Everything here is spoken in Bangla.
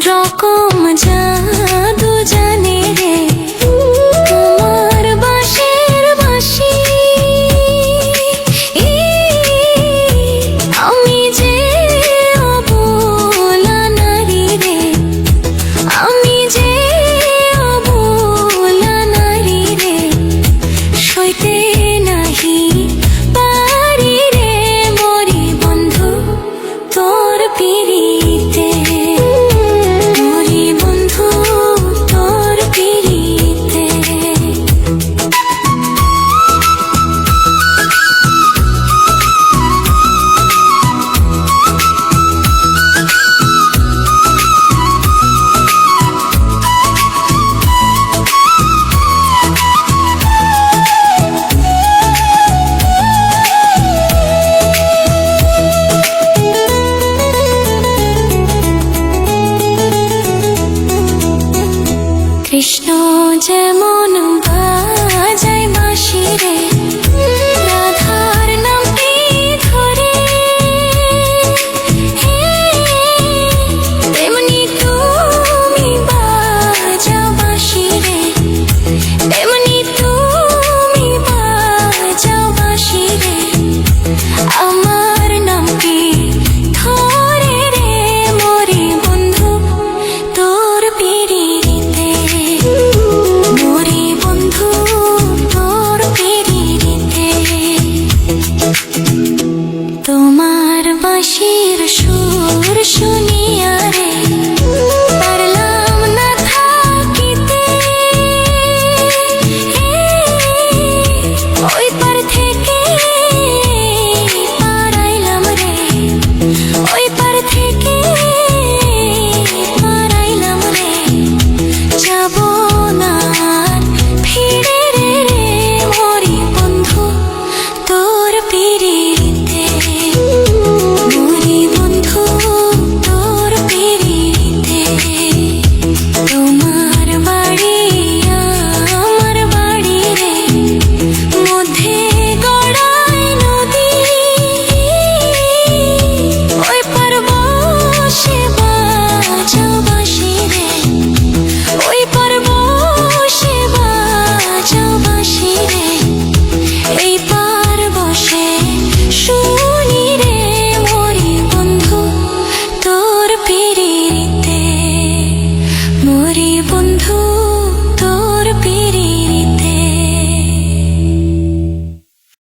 রকম জাদু জানে রে তোমার বাঁশির বাঁশি। আমি যে অবলা নারী রে, আমি যে অবলা নারী রে, সইতে নাহি পারি রে মরি বন্ধু তোর পিরিতে। কৃষ্ণ যেমন বাজায় বাঁশি রে, রাধার নামটি ধরে, তেমনি তুমি বাজাও বাঁশি রে, তেমনি তুমি বাজাও বাঁশি রে, আমার নামটি ধরে রে মরি বন্ধু তোর পিরিতে। মরি বন্ধু তোর পিরিতে। তোমার বাঁশির সুর শুনিয়া রে পারলাম না থাকিতে, ওই পার থেকে পারাইলাম রে, ওই পার থেকে পারাইলাম রে, যাব না ফিরে রে মরি বন্ধু তোর পিরিতে। মরি বন্ধু তোর পিরিতে। তোমার